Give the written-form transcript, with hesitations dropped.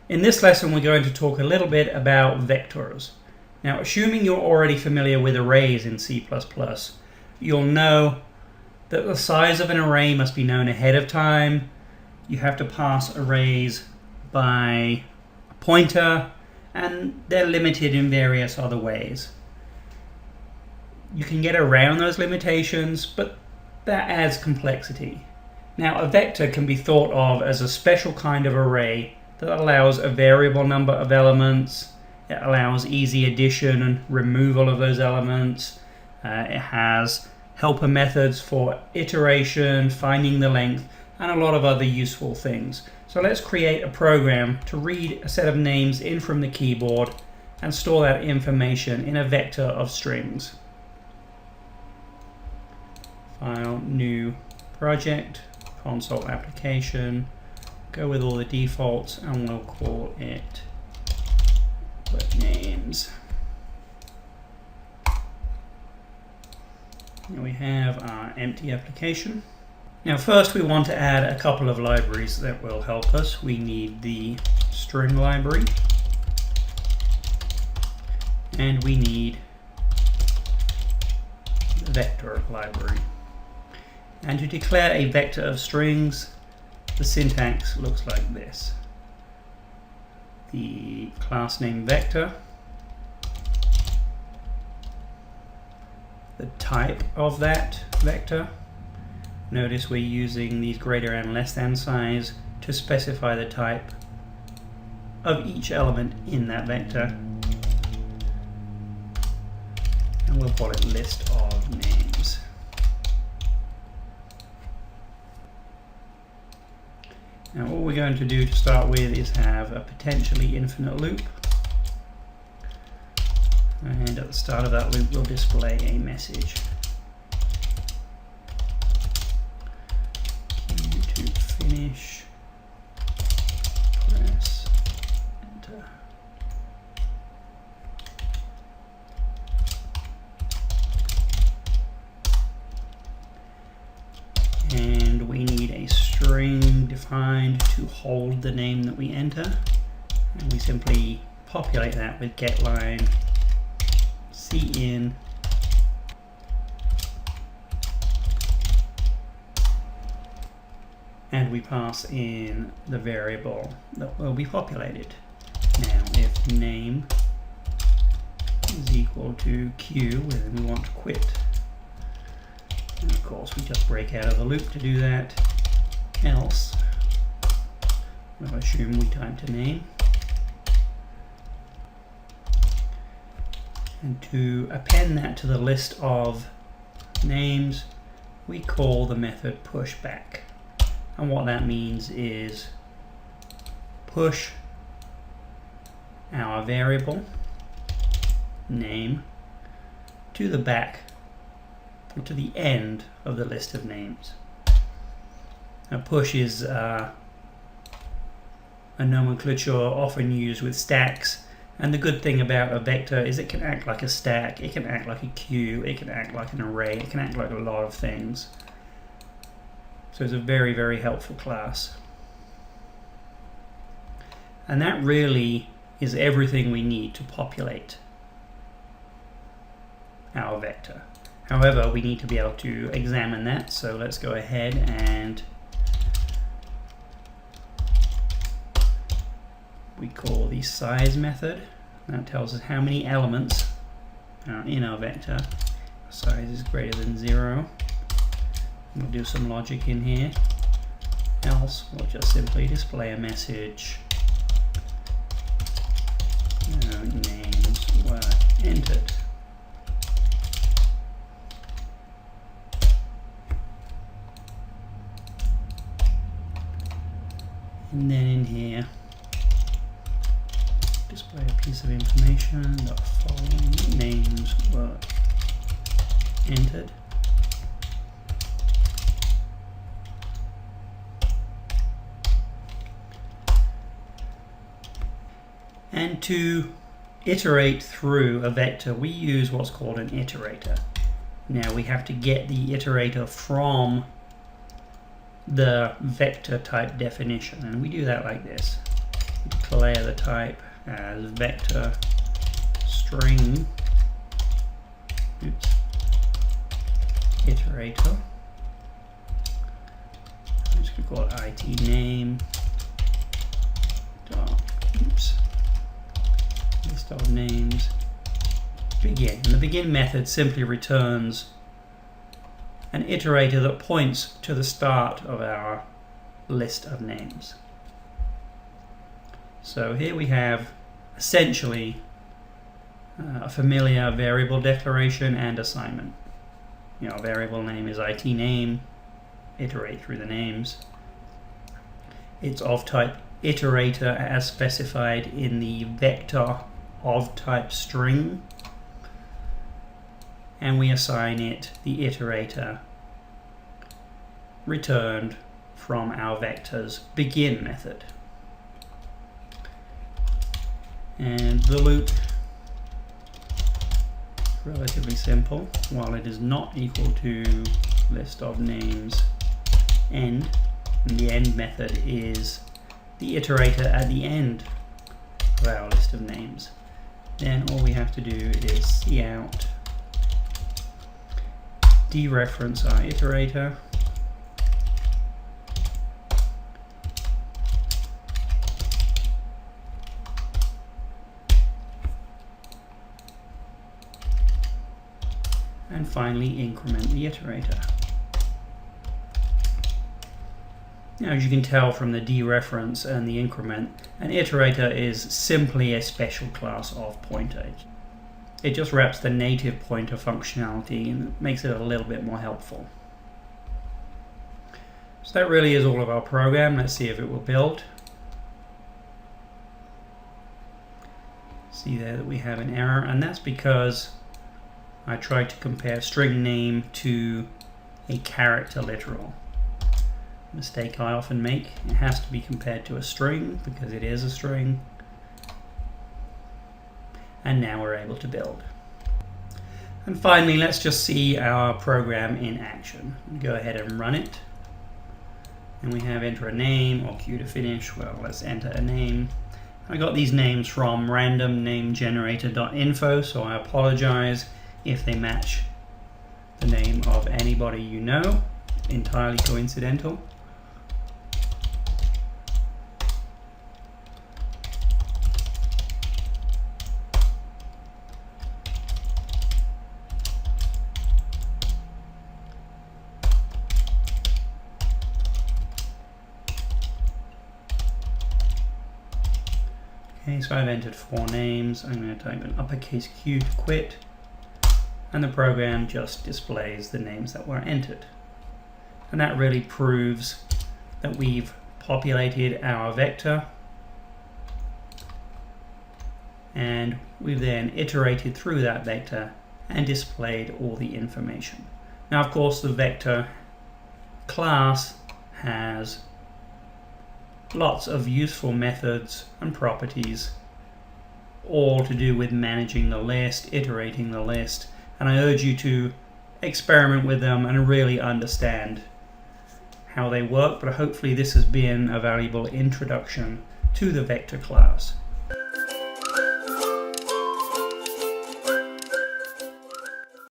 In this lesson, we're going to talk a little bit about vectors. Now, assuming you're already familiar with arrays in C++, you'll know that the size of an array must be known ahead of time. You have to pass arrays by a pointer, and they're limited in various other ways. You can get around those limitations, but that adds complexity. Now, a vector can be thought of as a special kind of array that allows a variable number of elements. It allows easy addition and removal of those elements. It has helper methods for iteration, finding the length, and a lot of other useful things. So let's create a program to read a set of names in from the keyboard and store that information in a vector of strings. File, new project, console application. Go with all the defaults and we'll call it names. Here we have our empty application. Now first we want to add a couple of libraries that will help us. We need the string library and we need the vector library. And to declare a vector of strings, the syntax looks like this. The class name vector, the type of that vector. Notice we're using these greater and less than signs to specify the type of each element in that vector. And we'll call it list of names. Now all we're going to do to start with is have a potentially infinite loop. And at the start of that loop we'll display a message. Q to finish, press enter. And we need a string defined to hold the name that we enter, and we simply populate that with getLine cin and we pass in the variable that will be populated. Now if name is equal to Q, then we want to quit. And of course we just break out of the loop to do that, else we'll assume we typed a name. And to append that to the list of names, we call the method pushback. And what that means is push our variable name to the back, or to the end of the list of names. Now push is a nomenclature often used with stacks, and the good thing about a vector is it can act like a stack, it can act like a queue, it can act like an array, it can act like a lot of things. So it's a very, very helpful class. And that really is everything we need to populate our vector. However, we need to be able to examine that, so let's go ahead and we call the size method. That tells us how many elements are in our vector. Size is greater than 0. We'll do some logic in here. Else, we'll just simply display a message. No names were entered. And then in here, display a piece of information. The following names were entered. And to iterate through a vector, we use what's called an iterator. Now we have to get the iterator from the vector type definition, and we do that like this. We display the type as vector string iterator. I'm just going to call it IT name dot list of names begin. And the begin method simply returns an iterator that points to the start of our list of names. So here we have essentially a familiar variable declaration and assignment. You know, variable name is IT name, iterate through the names. It's of type iterator as specified in the vector of type string, and we assign it the iterator returned from our vector's begin method. And the loop, relatively simple. While it is not equal to list of names end, and the end method is the iterator at the end of our list of names, then all we have to do is cout dereference our iterator, and finally increment the iterator. Now, as you can tell from the dereference and the increment, an iterator is simply a special class of pointer. It just wraps the native pointer functionality and makes it a little bit more helpful. So that really is all of our program. Let's see if it will build. See there that we have an error, and that's because I tried to compare string name to a character literal. Mistake I often make. It has to be compared to a string because it is a string. And now we're able to build. And finally, let's just see our program in action. Go ahead and run it. And we have enter a name or queue to finish. Well, let's enter a name. I got these names from randomnamegenerator.info, so I apologize if they match the name of anybody you know. Entirely coincidental. Okay, so I've entered 4 names. I'm going to type an uppercase Q to quit, and the program just displays the names that were entered. And that really proves that we've populated our vector, and we've then iterated through that vector and displayed all the information. Now, of course, the vector class has lots of useful methods and properties, all to do with managing the list, iterating the list, and I urge you to experiment with them and really understand how they work, but hopefully this has been a valuable introduction to the vector class.